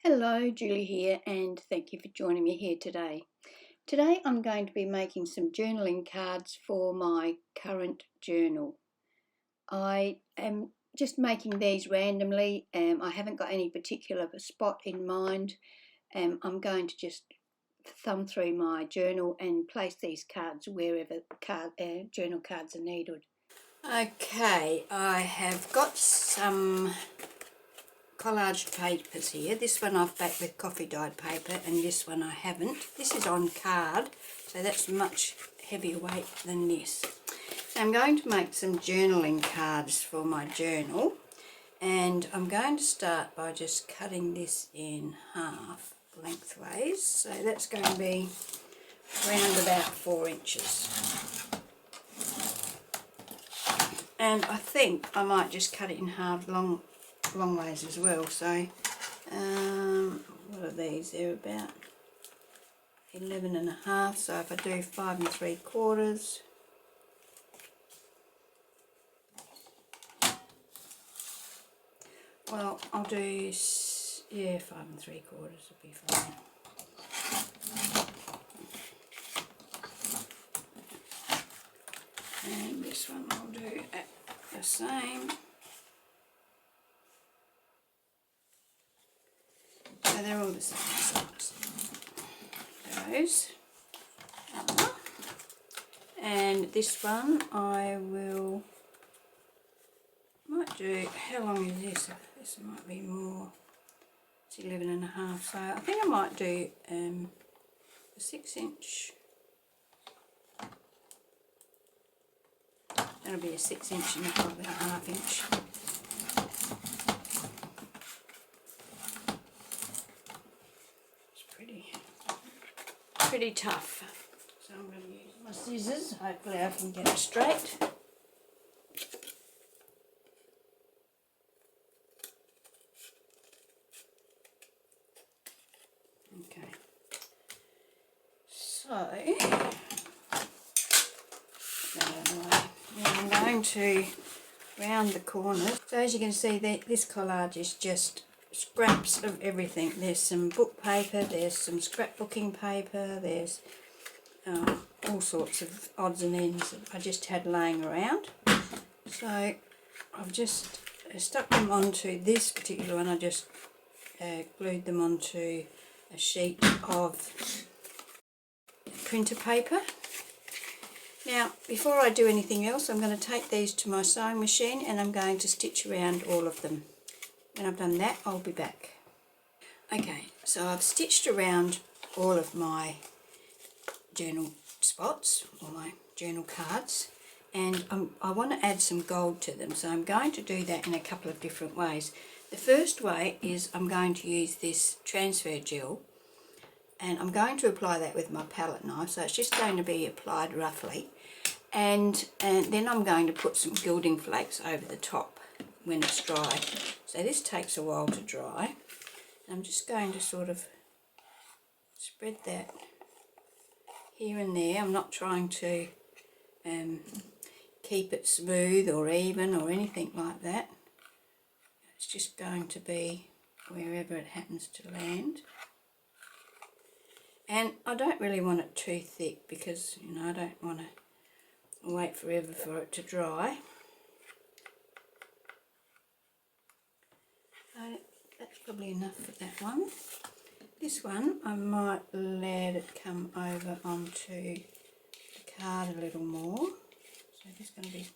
Hello, Julie here, and thank you for joining me here today. Today I'm going to be making some journaling cards for my current journal. I am just making these randomly. I haven't got any particular spot in mind. I'm going to just thumb through my journal and place these cards wherever journal cards are needed. Okay, I have got some collage papers here. This one I've backed with coffee dyed paper and this one I haven't. This is on card, so that's much heavier weight than this. So I'm going to make some journaling cards for my journal, and I'm going to start by just cutting this in half lengthways. So that's going to be around about 4 inches. And I think I might just cut it in half long ways as well. So what are these? They're about 11.5. So if I do 5 3/4, well, I'll do 5 3/4 will be fine. And this one I'll do the same. So they're all the same size. Those are. And this one I might do, how long is this? This might be more. It's 11.5. So I think I might do a 6 inch. That'll be a 6 inch and probably a 1/2 inch. Pretty tough. So I'm going to use my scissors. Hopefully I can get it straight. Okay. So now I'm going to round the corners. So as you can see, this collage is just scraps of everything. There's some book paper, there's some scrapbooking paper, there's all sorts of odds and ends that I just had laying around. So I've just stuck them onto this particular one. I just glued them onto a sheet of printer paper. Now, before I do anything else, I'm going to take these to my sewing machine and I'm going to stitch around all of them. When I've done that, I'll be back. Okay, so I've stitched around all of my journal spots, or my journal cards, and I want to add some gold to them, so I'm going to do that in a couple of different ways. The first way is I'm going to use this transfer gel, and I'm going to apply that with my palette knife, so it's just going to be applied roughly, and then I'm going to put some gilding flakes over the top when it's dry. So this takes a while to dry. I'm just going to sort of spread that here and there. I'm not trying to keep it smooth or even or anything like that. It's just going to be wherever it happens to land. And I don't really want it too thick because, you know, I don't want to wait forever for it to dry. So that's probably enough for that one. This one I might let it come over onto the card a little more. So there's going to be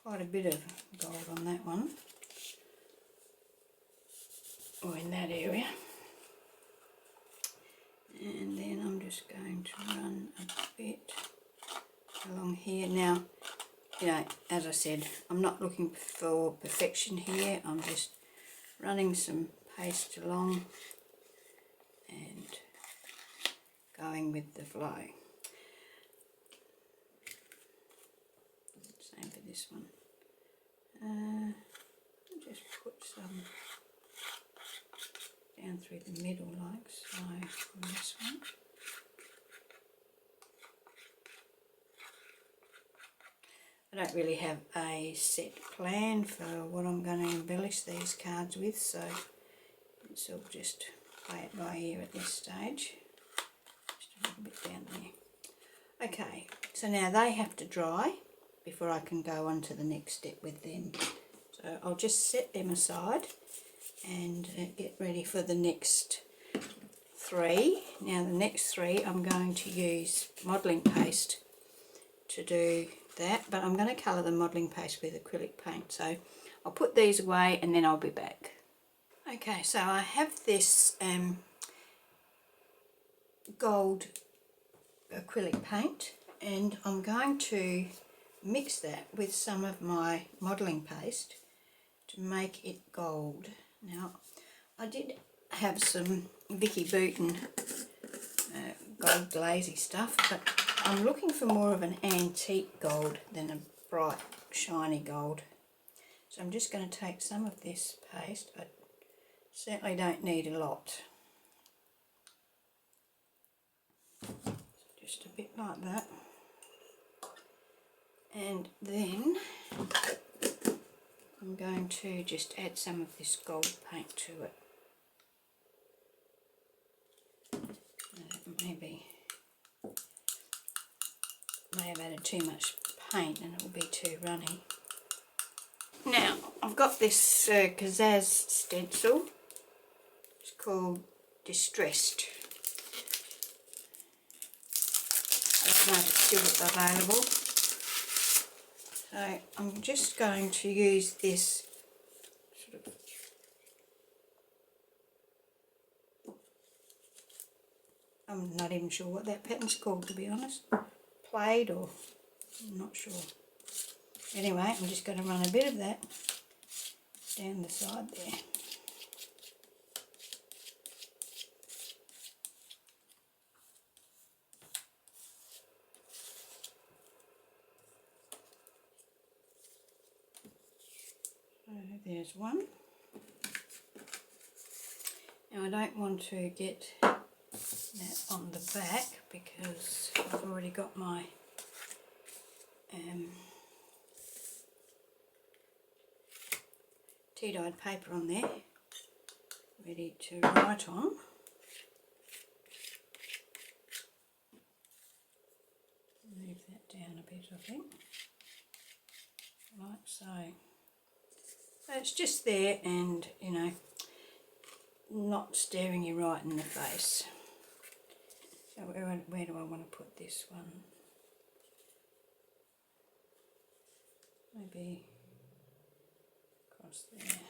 quite a bit of gold on that one, or in that area. And then I'm just going to run a bit along here. Now, you know, as I said, I'm not looking for perfection here. I'm just running some paste along and going with the flow. Same for this one. Just put some down through the middle like so on this one. I don't really have a set plan for what I'm going to embellish these cards with, so stencil, just play it by ear at this stage. Just a little bit down there. Okay, so now they have to dry before I can go on to the next step with them. So I'll just set them aside and get ready for the next 3. Now the next 3 I'm going to use modelling paste to do that, but I'm going to colour the modelling paste with acrylic paint. So I'll put these away and then I'll be back. Okay, so I have this gold acrylic paint, and I'm going to mix that with some of my modelling paste to make it gold. Now I did have some Vicky Booten gold glazy stuff, but I'm looking for more of an antique gold than a bright shiny gold. So I'm just going to take some of this paste. I certainly don't need a lot. Just a bit like that. And then I'm going to just add some of this gold paint to it. Maybe may have added too much paint and it will be too runny. Now I've got this Kazaz stencil. It's called Distressed. I don't know if it's still available. So I'm just going to use this sort of I'm not even sure what that pattern's called, to be honest. Plaid, or I'm not sure. Anyway, I'm just going to run a bit of that down the side there. So there's one. Now I don't want to get that on the back because I've already got my tea-dyed paper on there ready to write on. Move that down a bit, I think, like so. So it's just there, and you know, not staring you right in the face. So where do I want to put this one? Maybe across there.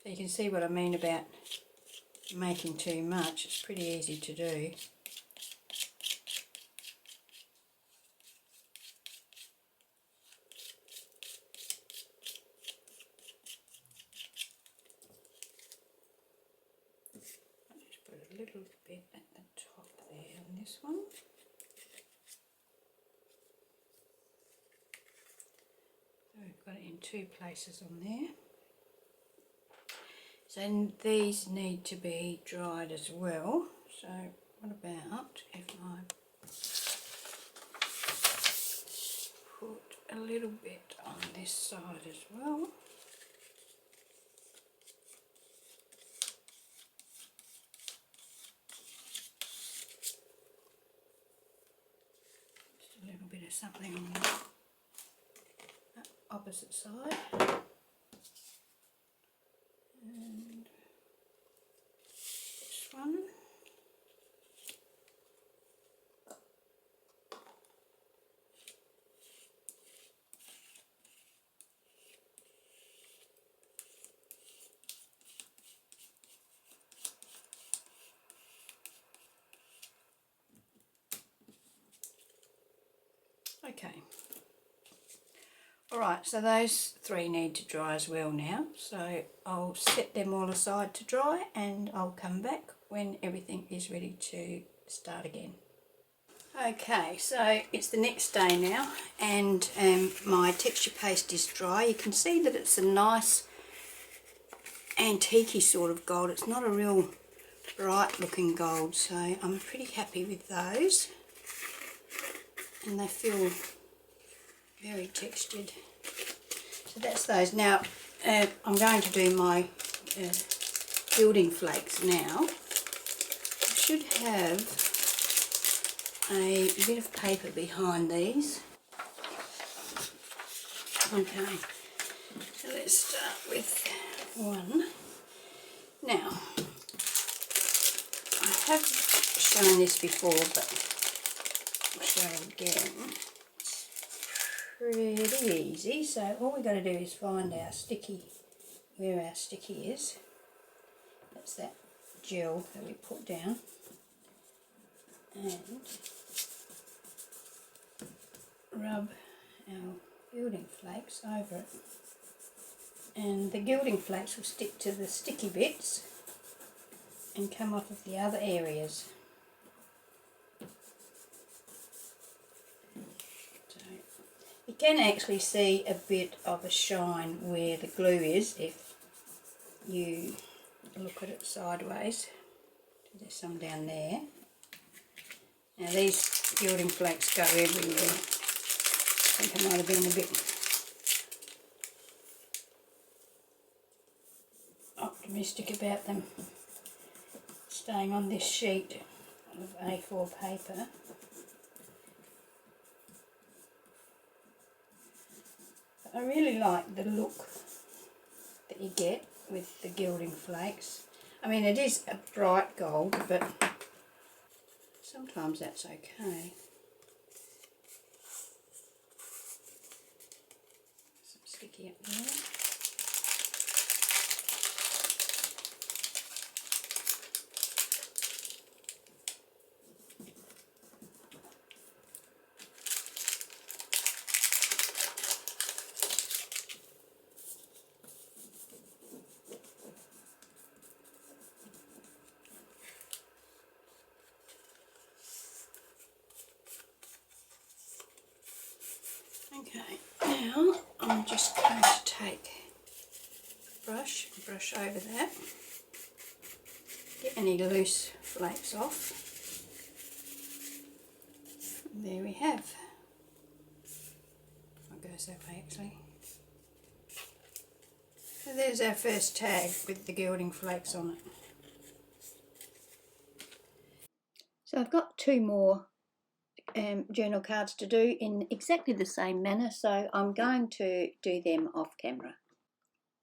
So you can see what I mean about making too much. It's pretty easy to do. Little bit at the top there on this one. So we've got it in 2 places on there. So these need to be dried as well. So what about if I put a little bit on this side as well? Something on the opposite side, and this one. Okay, alright, so those 3 need to dry as well now, so I'll set them all aside to dry and I'll come back when everything is ready to start again. Okay, so it's the next day now, and my texture paste is dry. You can see that it's a nice antique-y sort of gold. It's not a real bright looking gold, so I'm pretty happy with those. And they feel very textured. So that's those. Now I'm going to do my gilding flakes now. I should have a bit of paper behind these. Okay, so let's start with one. Now, I have shown this before, but I'll show it again. It's pretty easy. So all we've got to do is find our sticky, where our sticky is. That's that gel that we put down. And rub our gilding flakes over it. And the gilding flakes will stick to the sticky bits and come off of the other areas. So you can actually see a bit of a shine where the glue is if you look at it sideways. There's some down there. Now these gilding flakes go everywhere. I think I might have been a bit optimistic about them staying on this sheet of A4 paper. But I really like the look that you get with the gilding flakes. I mean, it is a bright gold, but sometimes that's okay. Some sticky up there. Okay, now I'm just going to take a brush over that, get any loose flakes off. And there we have. I'll go that way actually. So there's our first tag with the gilding flakes on it. So I've got two more journal cards to do in exactly the same manner, so I'm going to do them off camera.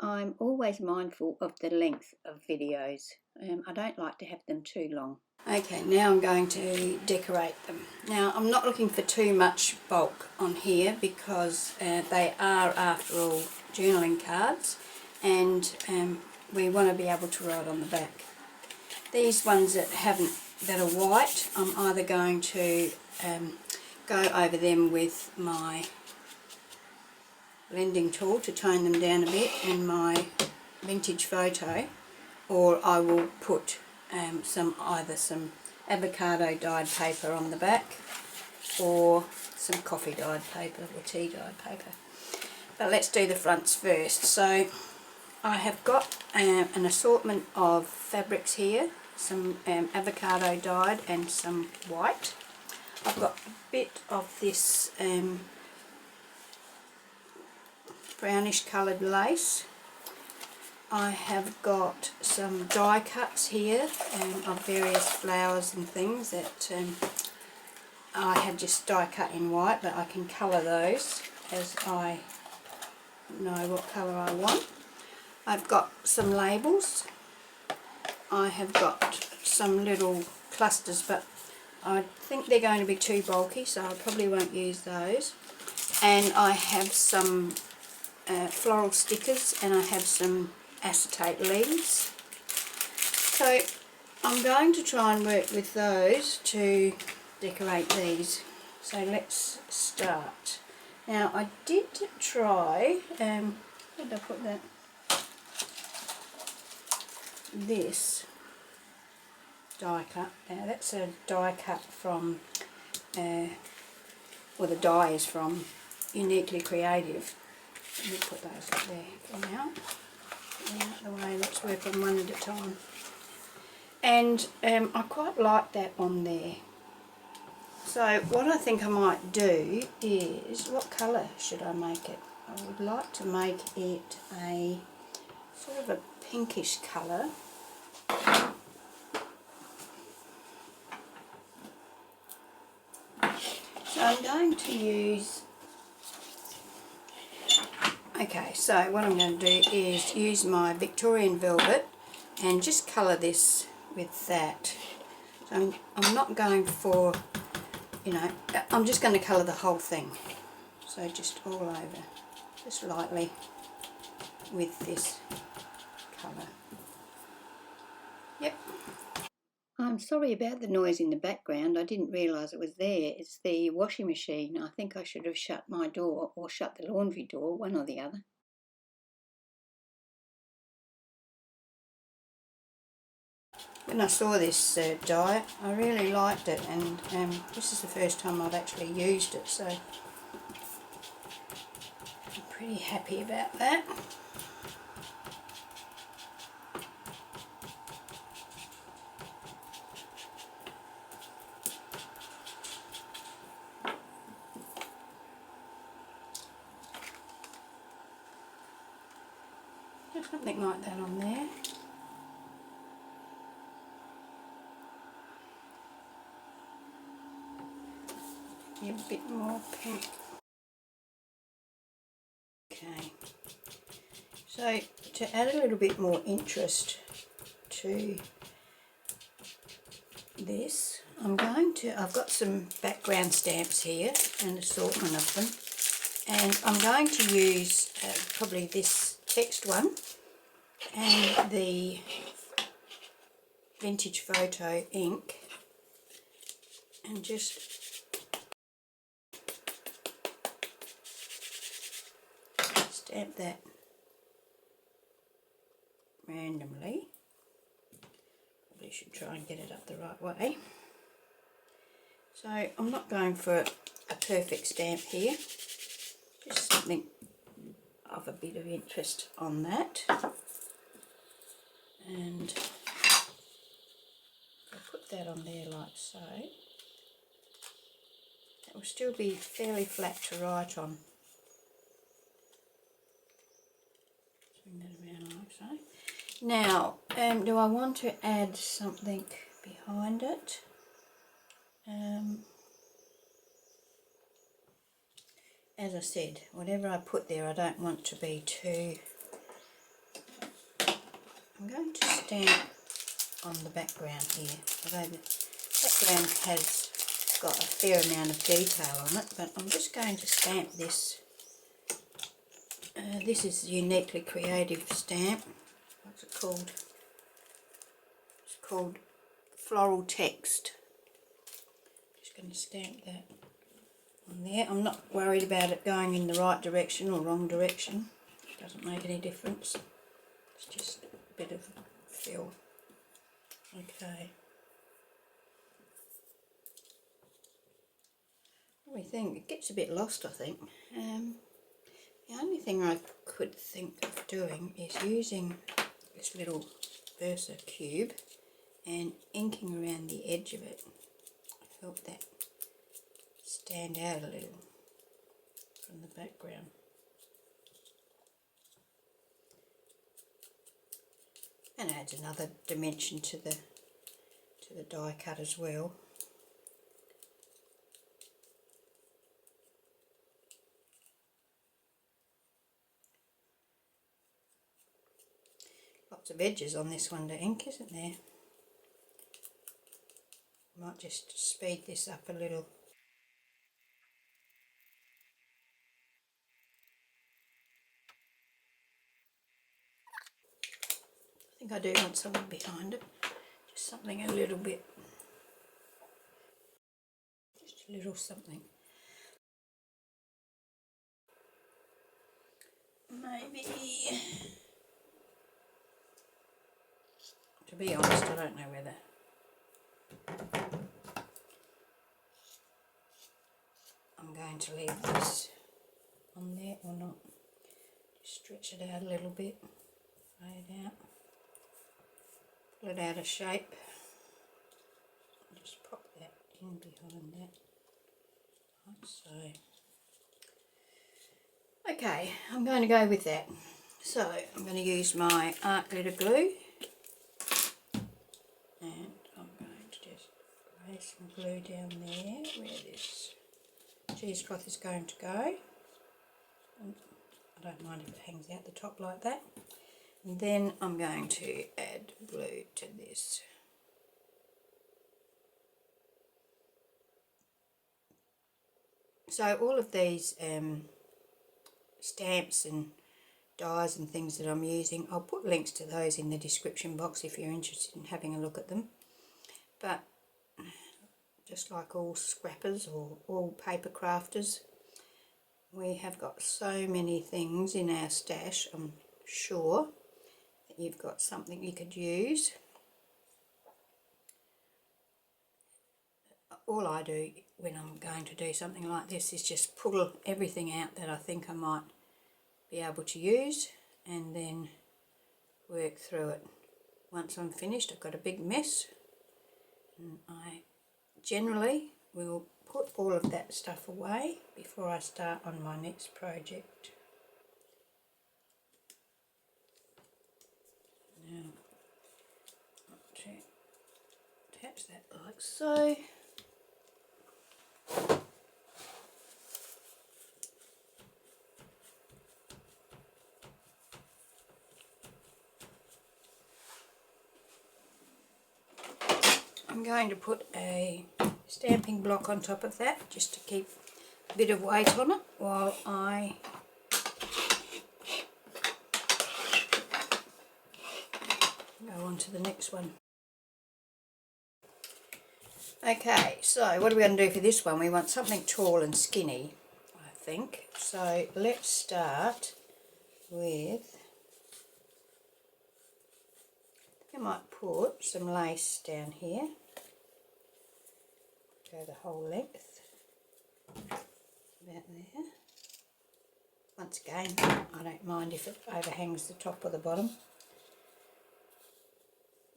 I'm always mindful of the length of videos. I don't like to have them too long. Okay, now I'm going to decorate them. Now I'm not looking for too much bulk on here because they are, after all, journaling cards, and we want to be able to write on the back. These ones that are white, I'm either going to go over them with my blending tool to tone them down a bit in my vintage photo, or I will put either some avocado dyed paper on the back or some coffee dyed paper or tea dyed paper. But let's do the fronts first. So I have got an assortment of fabrics here, some avocado dyed and some white. I've got a bit of this brownish coloured lace. I have got some die cuts here of various flowers and things that I have just die cut in white, but I can colour those as I know what colour I want. I've got some labels. I have got some little clusters, but I think they're going to be too bulky, so I probably won't use those. And I have some floral stickers, and I have some acetate leaves. So I'm going to try and work with those to decorate these. So let's start. Now I did try, where did I put that? This die cut. Now that's a die cut from, well, the die is from Uniquely Creative. Let me put those up there for now. Get them out of the way. Let's work on one at a time. And I quite like that on there. So what I think I might do is, what colour should I make it? I would like to make it a sort of a pinkish colour. So I'm going to use, okay, so what I'm going to do is use my Victorian velvet and just colour this with that. So I'm not going for, you know, I'm just going to colour the whole thing. So just all over, just lightly with this colour. Yep. I'm sorry about the noise in the background. I didn't realise it was there. It's the washing machine. I think I should have shut my door or shut the laundry door, one or the other. When I saw this dye, I really liked it, and this is the first time I've actually used it, so I'm pretty happy about that. Just something like that on there. A bit more pink. Okay, so to add a little bit more interest to this, I've got some background stamps here, an assortment of them, and I'm going to use probably this text one and the Vintage Photo ink, and just stamp that randomly. Probably should try and get it up the right way. So I'm not going for a perfect stamp here, just something of a bit of interest on that. And I'll put that on there like so. That will still be fairly flat to write on. Swing that around like so. Now, do I want to add something behind it? As I said, whatever I put there, I don't want to be too... I'm going to stamp on the background here, although the background has got a fair amount of detail on it, but I'm just going to stamp this. This is a uniquely creative stamp. What's it called? It's called Floral Text. Just going to stamp that on there. I'm not worried about it going in the right direction or wrong direction. It doesn't make any difference. It's just a bit of fill. Okay. What do we think? It gets a bit lost, I think. The only thing I could think of doing is using this little Versa cube and inking around the edge of it. I felt that stand out a little from the background. And adds another dimension to the die cut as well. Lots of edges on this one to ink, isn't there? Might just speed this up a little. I think I do want something behind it. Just something a little bit. Just a little something. Maybe. To be honest, I don't know whether I'm going to leave this on there or not. Just stretch it out a little bit, lay it out, pull it out of shape, just pop that in behind that, like so. Okay, I'm going to go with that. So I'm going to use my art glitter glue, and I'm going to just lay some glue down there where this cheesecloth is going to go. And I don't mind if it hangs out the top like that. And then I'm going to add glue to this. So all of these stamps and dies and things that I'm using, I'll put links to those in the description box if you're interested in having a look at them. But just like all scrappers or all paper crafters, we have got so many things in our stash. I'm sure that you've got something you could use. All I do when I'm going to do something like this is just pull everything out that I think I might be able to use, and then work through it. Once I'm finished, I've got a big mess, and I generally will put all of that stuff away before I start on my next project. Now, to attach that like so. I'm going to put a stamping block on top of that just to keep a bit of weight on it while I go on to the next one. Okay, so what are we going to do for this one? We want something tall and skinny, I think. So let's start with, I might put some lace down here. Go the whole length, about there. Once again, I don't mind if it overhangs the top or the bottom.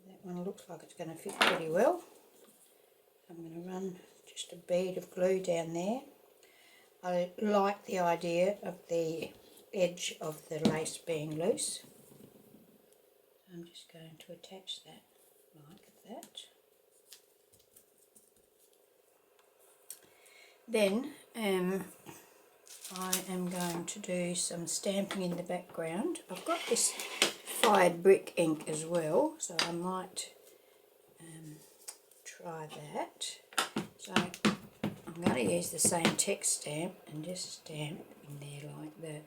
That one looks like it's going to fit pretty well. I'm going to run just a bead of glue down there. I like the idea of the edge of the lace being loose. I'm just going to attach that like that. Then I am going to do some stamping in the background. I've got this fired brick ink as well, so I might try that. So I'm going to use the same text stamp and just stamp in there like that.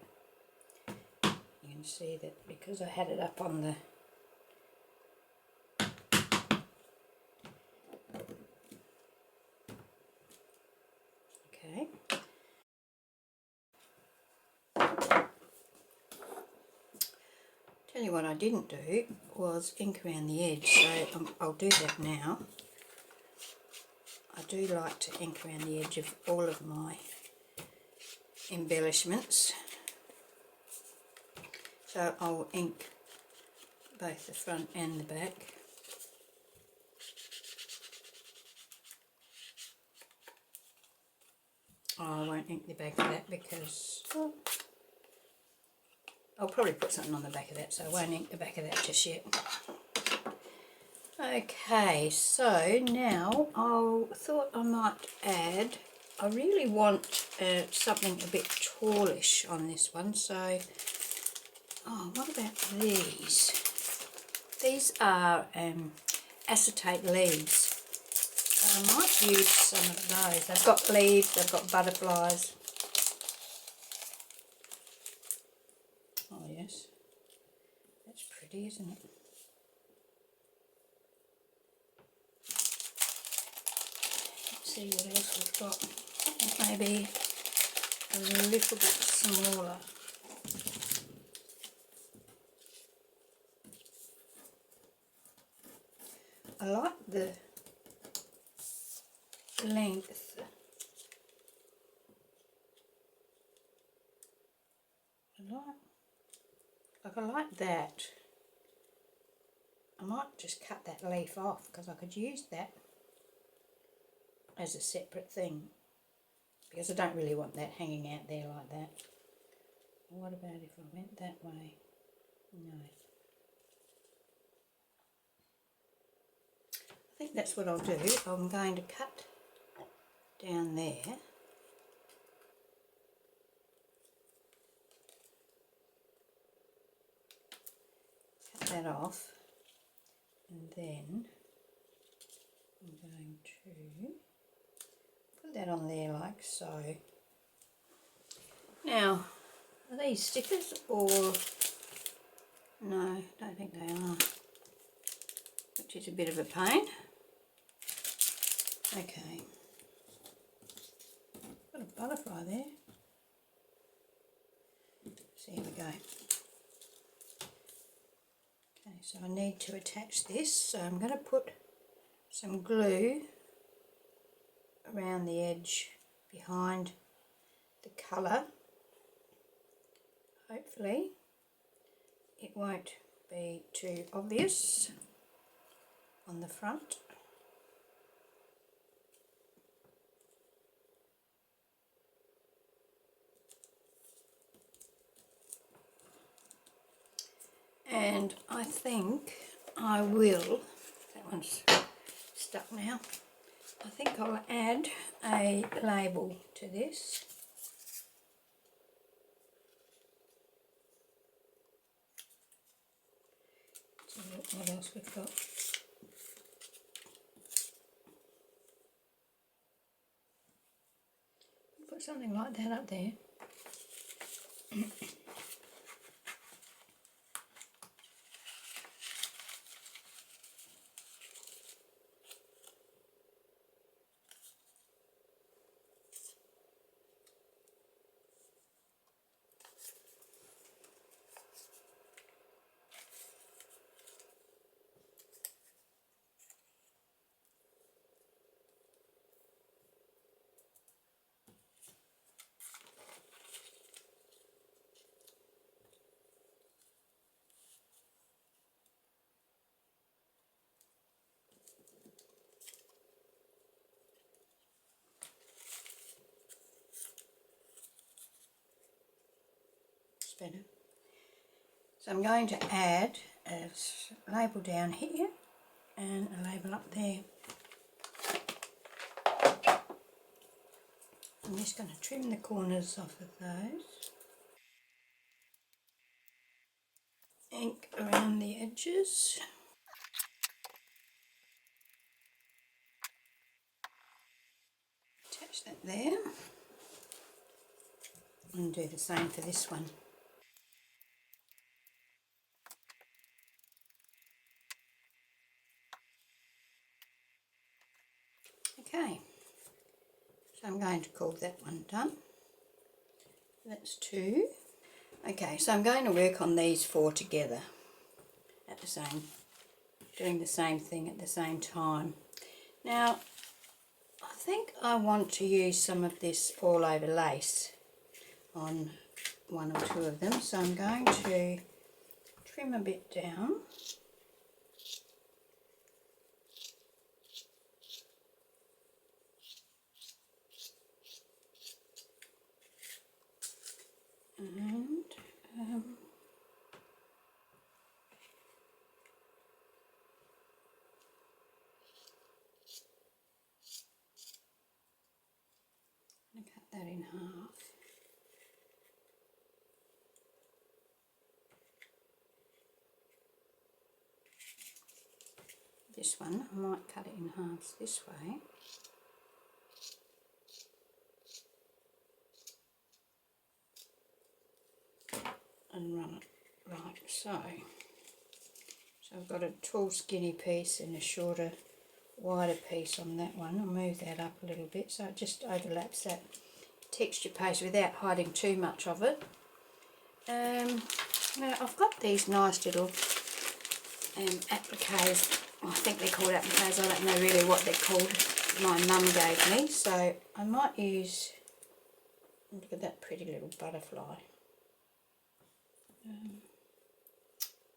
You can see that because I had it up on the okay. Tell you what I didn't do was ink around the edge, so I'll do that now. I do like to ink around the edge of all of my embellishments. So I'll ink both the front and the back. Oh, I won't ink the back of that because I'll probably put something on the back of that, so I won't ink the back of that just yet. Okay, so now I thought I might add, I really want something a bit tallish on this one, so, oh, what about these? These are acetate leaves. I might use some of those. They've got leaves, they've got butterflies. Oh yes, that's pretty, isn't it? Let's see what else we've got. Maybe a little bit smaller. I like the length. I like that. I might just cut that leaf off because I could use that as a separate thing, because I don't really want that hanging out there like that. What about if I went that way? No. I think that's what I'll do. I'm going to cut down there. Cut that off. And then I'm going to put that on there like so. Now, are these stickers or no? I don't think they are, which is a bit of a pain. Okay, got a butterfly there. So here we go. Okay, so I need to attach this, so I'm going to put some glue around the edge behind the colour. Hopefully it won't be too obvious on the front. And I think I will, that one's stuck now, I think I'll add a label to this. Let's have a look what else we've got. Put something like that up there. Better. So I'm going to add a label down here and a label up there. I'm just going to trim the corners off of those. Ink around the edges. Attach that there. And do the same for this one. Okay, so I'm going to call that one done. That's 2. Okay, so I'm going to work on these 4 together at the same, doing the same thing at the same time. Now, I think I want to use some of this all over lace on 1 or 2 of them, so I'm going to trim a bit down. And I'm going to cut that in half. This one, I might cut it in halves this way. And run it like so. So I've got a tall skinny piece and a shorter wider piece on that one. I'll move that up a little bit so it just overlaps that texture paste without hiding too much of it. Now I've got these nice little appliques. I think they're called appliques, I don't know really what they're called. My mum gave me, so I might use, look at that pretty little butterfly.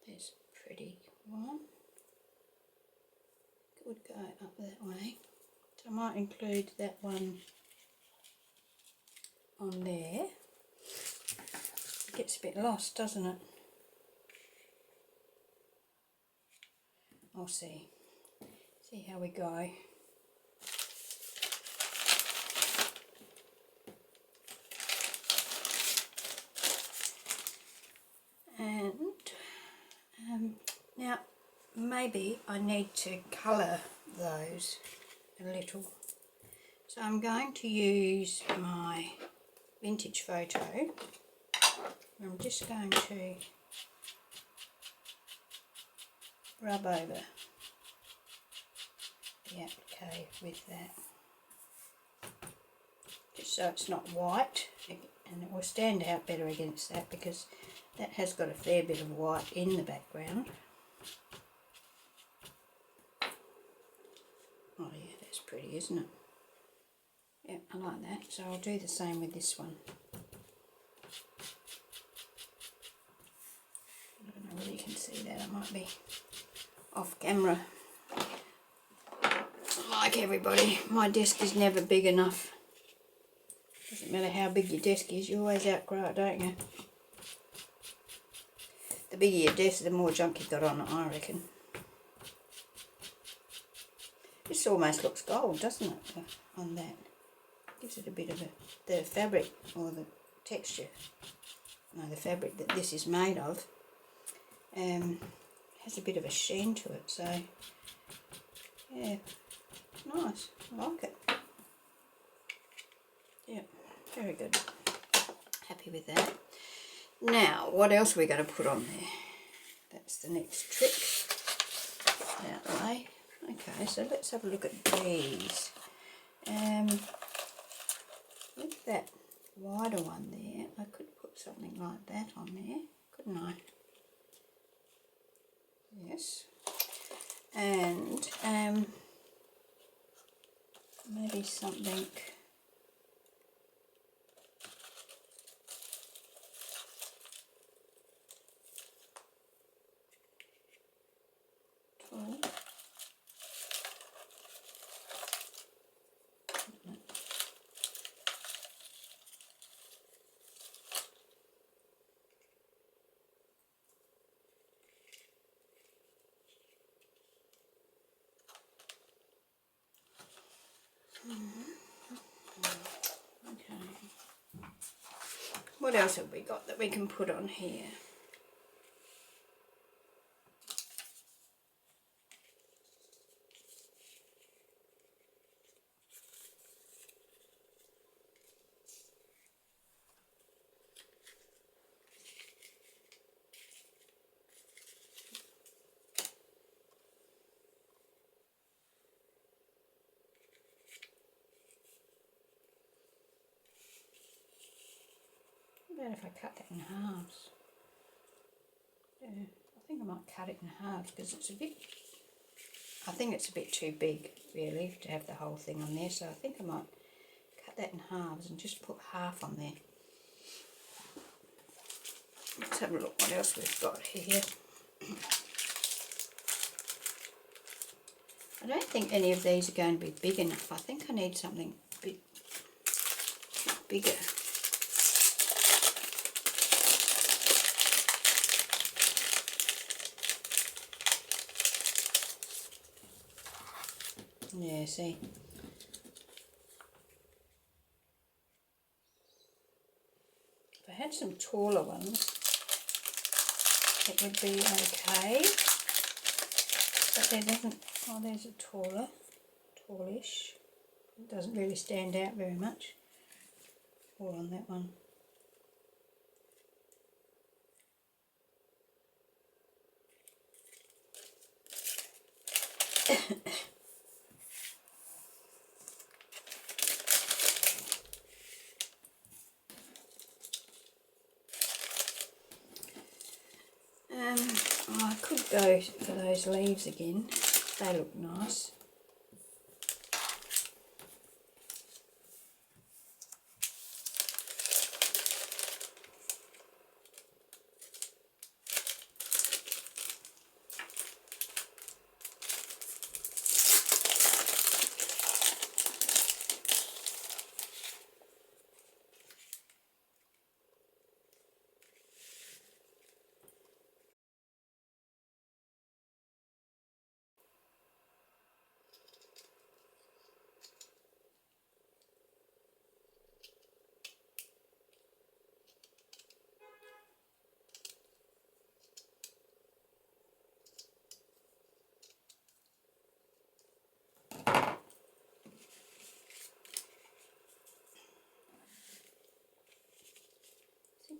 There's a pretty one. Could go up that way. So I might include that one on there. It gets a bit lost, doesn't it? I'll see how we go. And now maybe I need to colour those a little. So I'm going to use my vintage photo. I'm just going to rub over the applique with that, just so it's not white, and it will stand out better against that because that has got a fair bit of white in the background. Oh yeah, that's pretty, isn't it? Yeah, I like that. So I'll do the same with this one. I don't know whether you can see that, I might be off camera. Like everybody, my desk is never big enough. Doesn't matter how big your desk is, you always outgrow it, don't you? The bigger your desk, the more junk you've got on it, I reckon. This almost looks gold, doesn't it, on that? Gives it a bit of the fabric, or the texture, no, the fabric that this is made of, has a bit of a sheen to it, so yeah, nice, I like it. Yeah, very good, happy with that. Now, what else are we going to put on there? That's the next trick. Get that out of the way. Okay, so let's have a look at these. With that wider one there, I could put something like that on there, couldn't I? Yes. And maybe something tall. Okay. What else have we got that we can put on here? What about if I cut that in halves? Yeah, I think I might cut it in half because it's a bit, I think it's a bit too big really to have the whole thing on there, so I think I might cut that in halves and just put half on there. Let's have a look what else we've got here. I don't think any of these are going to be big enough. I think I need something a bit bigger. Yeah, see. If I had some taller ones, it would be okay. But there doesn't, oh there's a tallish. It doesn't really stand out very much. All on that one. I could go for those leaves again. They look nice.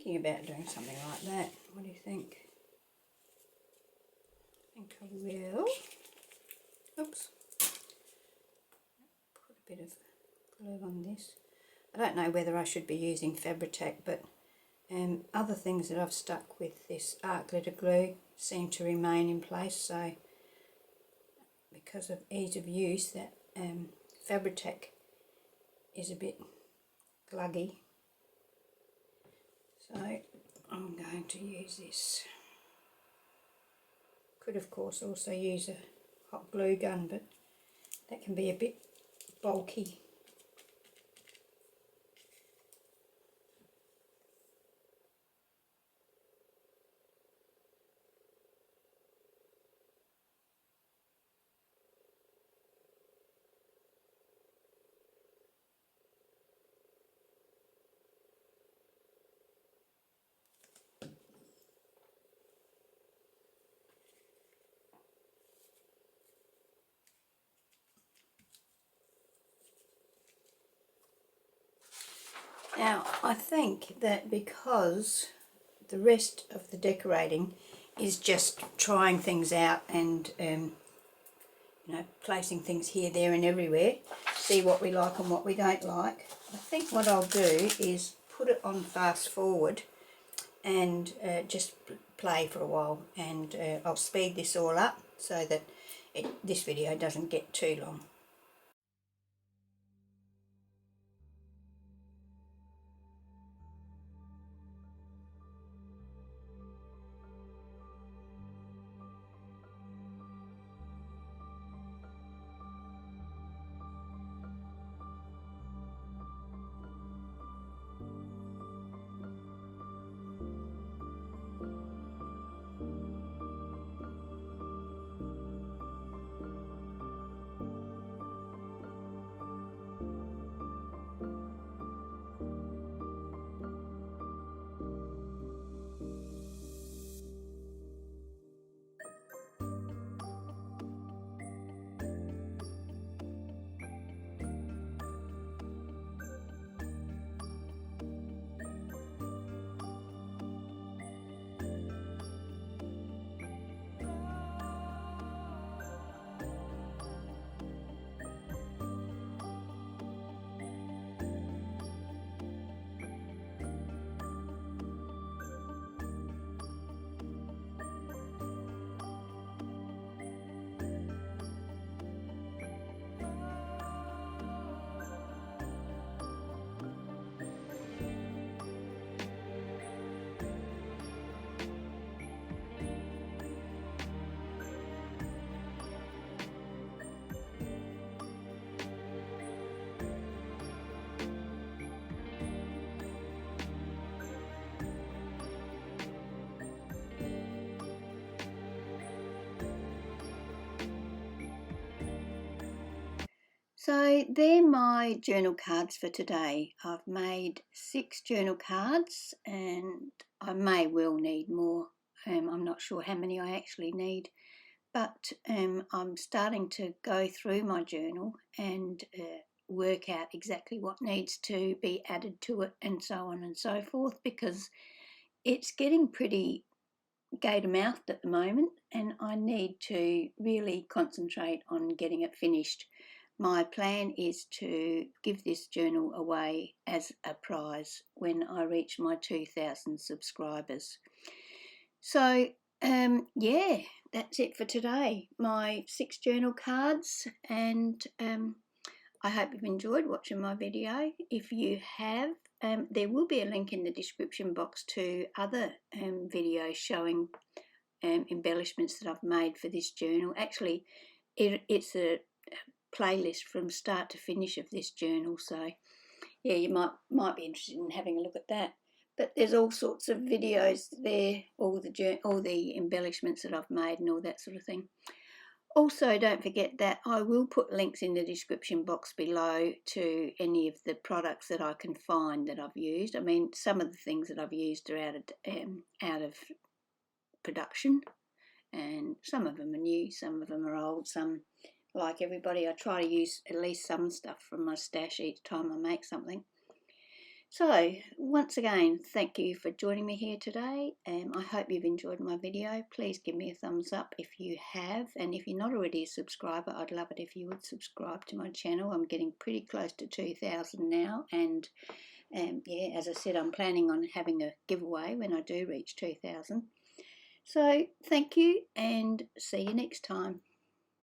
thinking about doing something like that. What do you think? I think I will. Oops. Put a bit of glue on this. I don't know whether I should be using Fabri-Tac, but other things that I've stuck with this art glitter glue seem to remain in place, so because of ease of use, that Fabri-Tac is a bit gluggy. So I'm going to use this. Could of course also use a hot glue gun, but that can be a bit bulky. Now I think that because the rest of the decorating is just trying things out and you know, placing things here, there and everywhere, see what we like and what we don't like, I think what I'll do is put it on fast forward and just play for a while, and I'll speed this all up so that this video doesn't get too long. So they're my journal cards for today. I've made 6 journal cards and I may well need more. I'm not sure how many I actually need, but I'm starting to go through my journal and work out exactly what needs to be added to it and so on and so forth, because it's getting pretty gator-mouthed at the moment and I need to really concentrate on getting it finished. My plan is to give this journal away as a prize when I reach my 2,000 subscribers. So yeah, that's it for today. My 6 journal cards, and I hope you've enjoyed watching my video. If you have, there will be a link in the description box to other videos showing embellishments that I've made for this journal. Actually, it's a playlist from start to finish of this journal, so yeah, you might be interested in having a look at that. But there's all sorts of videos there, all the embellishments that I've made and all that sort of thing. Also, don't forget that I will put links in the description box below to any of the products that I can find that I've used. I mean, some of the things that I've used are out of production, and some of them are new, some of them are old, some, like everybody, I try to use at least some stuff from my stash each time I make something. So, once again, thank you for joining me here today. I hope you've enjoyed my video. Please give me a thumbs up if you have. And if you're not already a subscriber, I'd love it if you would subscribe to my channel. I'm getting pretty close to 2,000 now. And yeah, as I said, I'm planning on having a giveaway when I do reach 2,000. So, thank you and see you next time.